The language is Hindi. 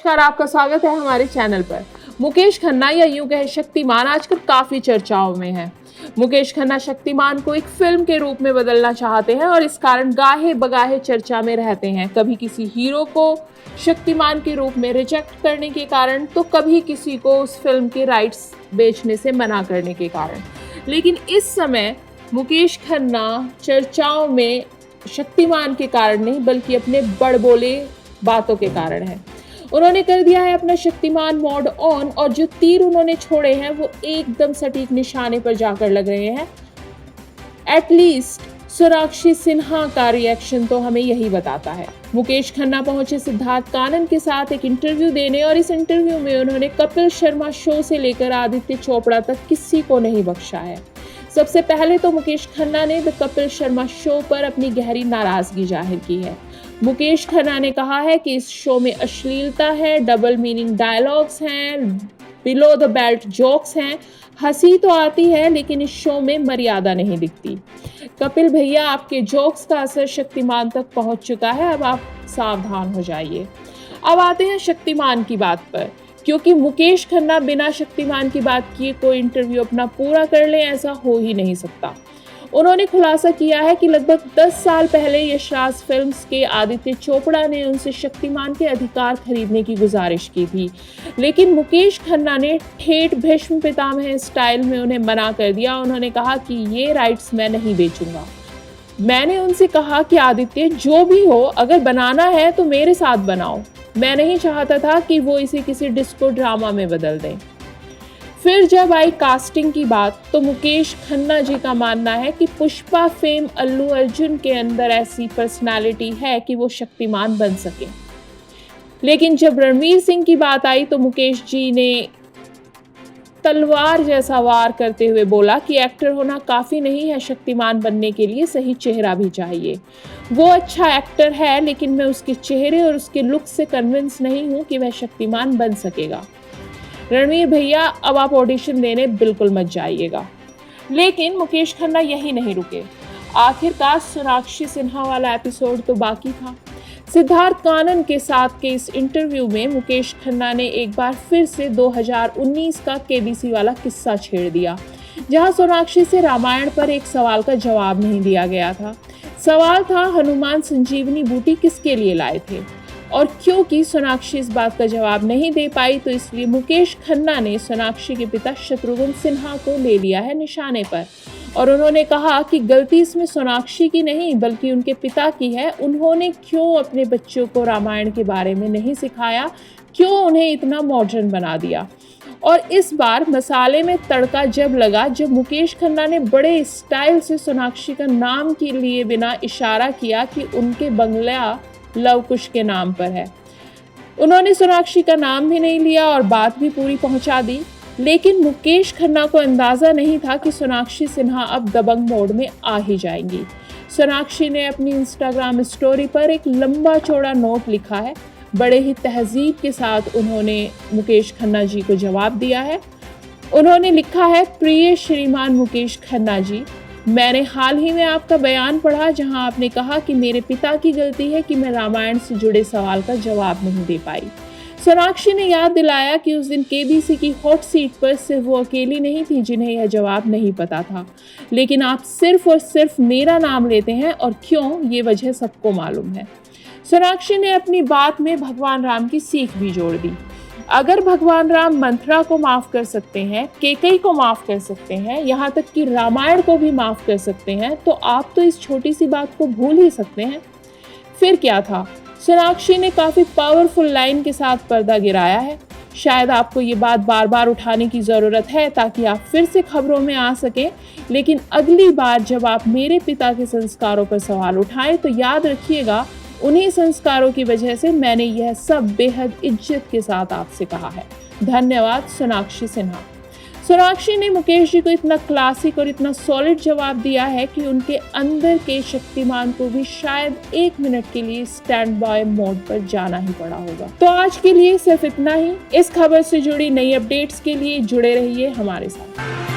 नमस्कार, आपका स्वागत है हमारे चैनल पर। मुकेश खन्ना या यूं कहे शक्तिमान आजकल काफी चर्चाओं में है। मुकेश खन्ना शक्तिमान को एक फिल्म के रूप में बदलना चाहते हैं और इस कारण गाहे बगाहे चर्चा में रहते हैं। कभी किसी हीरो को शक्तिमान के रूप में रिजेक्ट करने के कारण, तो कभी किसी को उस फिल्म के राइट्स बेचने से मना करने के कारण। लेकिन इस समय मुकेश खन्ना चर्चाओं में शक्तिमान के कारण नहीं, बल्कि अपने बड़बोले बातों के कारण है। उन्होंने कर दिया है अपना शक्तिमान मोड ऑन और जो तीर उन्होंने छोड़े हैं वो एकदम सटीक निशाने पर जाकर लग रहे हैं। एटलीस्ट सोनाक्षी सिन्हा का रिएक्शन तो हमें यही बताता है। मुकेश खन्ना पहुंचे सिद्धार्थ कानन के साथ एक इंटरव्यू देने और इस इंटरव्यू में उन्होंने कपिल शर्मा शो से लेकर आदित्य चोपड़ा तक किसी को नहीं बख्शा है। सबसे पहले तो मुकेश खन्ना ने द कपिल शर्मा शो पर अपनी गहरी नाराजगी जाहिर की है। मुकेश खन्ना ने कहा है कि इस शो में अश्लीलता है, डबल मीनिंग डायलॉग्स हैं, बिलो द बेल्ट जोक्स हैं। हंसी तो आती है लेकिन इस शो में मर्यादा नहीं दिखती। कपिल भैया, आपके जोक्स का असर शक्तिमान तक पहुंच चुका है, अब आप सावधान हो जाइए। अब आते हैं शक्तिमान की बात पर, क्योंकि मुकेश खन्ना बिना शक्तिमान की बात किए कोई इंटरव्यू अपना पूरा कर ले, ऐसा हो ही नहीं सकता। उन्होंने खुलासा किया है कि लगभग 10 साल पहले यशराज फिल्म्स के आदित्य चोपड़ा ने उनसे शक्तिमान के अधिकार खरीदने की गुजारिश की थी, लेकिन मुकेश खन्ना ने ठेठ भीष्म पितामह स्टाइल में उन्हें मना कर दिया। उन्होंने कहा कि ये राइट्स मैं नहीं बेचूंगा। मैंने उनसे कहा कि आदित्य, जो भी हो, अगर बनाना है तो मेरे साथ बनाओ। मैं नहीं चाहता था कि वो इसे किसी डिस्को ड्रामा में बदल दें। फिर जब आई कास्टिंग की बात, तो मुकेश खन्ना जी का मानना है कि पुष्पा फेम अल्लू अर्जुन के अंदर ऐसी पर्सनालिटी है कि वो शक्तिमान बन सके। लेकिन जब रणवीर सिंह की बात आई तो मुकेश जी ने तलवार जैसा वार करते हुए बोला कि एक्टर होना काफ़ी नहीं है, शक्तिमान बनने के लिए सही चेहरा भी चाहिए। वो अच्छा एक्टर है, लेकिन मैं उसके चेहरे और उसके लुक से कन्विंस नहीं हूँ कि वह शक्तिमान बन सकेगा। रणवीर भैया, अब आप ऑडिशन देने बिल्कुल मत जाइएगा। लेकिन मुकेश खन्ना यही नहीं रुके। आखिरकार सोनाक्षी सिन्हा वाला एपिसोड तो बाकी था। सिद्धार्थ कानन के साथ के इस इंटरव्यू में मुकेश खन्ना ने एक बार फिर से 2019 का केबीसी वाला किस्सा छेड़ दिया, जहां सोनाक्षी से रामायण पर एक सवाल का जवाब नहीं दिया गया था। सवाल था, हनुमान संजीवनी बूटी किसके लिए लाए थे? और क्योंकि सोनाक्षी इस बात का जवाब नहीं दे पाई, तो इसलिए मुकेश खन्ना ने सोनाक्षी के पिता शत्रुघ्न सिन्हा को ले लिया है निशाने पर और उन्होंने कहा कि गलती इसमें सोनाक्षी की नहीं, बल्कि उनके पिता की है। उन्होंने क्यों अपने बच्चों को रामायण के बारे में नहीं सिखाया, क्यों उन्हें इतना मॉडर्न बना दिया। और इस बार मसाले में तड़का जब लगा, जब मुकेश खन्ना ने बड़े स्टाइल से सोनाक्षी का नाम के लिए बिना इशारा किया कि उनके बंगला लव कुश के नाम पर है। उन्होंने सोनाक्षी का नाम भी नहीं लिया और बात भी पूरी पहुंचा दी। लेकिन मुकेश खन्ना को अंदाजा नहीं था कि सोनाक्षी सिन्हा अब दबंग मोड में आ ही जाएंगी। सोनाक्षी ने अपनी इंस्टाग्राम स्टोरी पर एक लंबा चौड़ा नोट लिखा है। बड़े ही तहजीब के साथ उन्होंने मुकेश खन्ना जी को जवाब दिया है। उन्होंने लिखा है, प्रिय श्रीमान मुकेश खन्ना जी, मैंने हाल ही में आपका बयान पढ़ा जहां आपने कहा कि मेरे पिता की गलती है कि मैं रामायण से जुड़े सवाल का जवाब नहीं दे पाई। सोनाक्षी ने याद दिलाया कि उस दिन केबीसी की हॉट सीट पर सिर्फ वो अकेली नहीं थी जिन्हें यह जवाब नहीं पता था, लेकिन आप सिर्फ और सिर्फ मेरा नाम लेते हैं और क्यों, ये वजह सबको मालूम है। सोनाक्षी ने अपनी बात में भगवान राम की सीख भी जोड़ दी। अगर भगवान राम मंथरा को माफ कर सकते हैं, कैकेयी को माफ कर सकते हैं, यहाँ तक कि रामायण को भी माफ कर सकते हैं, तो आप तो इस छोटी सी बात को भूल ही सकते हैं। फिर क्या था? सोनाक्षी ने काफी पावरफुल लाइन के साथ पर्दा गिराया है। शायद आपको ये बात बार बार उठाने की जरूरत है ताकि आप फिर से खबरों में आ सकें, लेकिन अगली बार जब आप मेरे पिता के संस्कारों पर सवाल उठाएं तो याद रखिएगा, उन्हीं संस्कारों की वजह से मैंने यह सब बेहद इज्जत के साथ आपसे कहा है। धन्यवाद, सोनाक्षी सिन्हा। सोनाक्षी ने मुकेश जी को इतना क्लासिक और इतना सॉलिड जवाब दिया है कि उनके अंदर के शक्तिमान को भी शायद 1 मिनट के लिए स्टैंड बाय मोड पर जाना ही पड़ा होगा। तो आज के लिए सिर्फ इतना ही। इस खबर से जुड़ी नई अपडेट्स के लिए जुड़े रहिए हमारे साथ।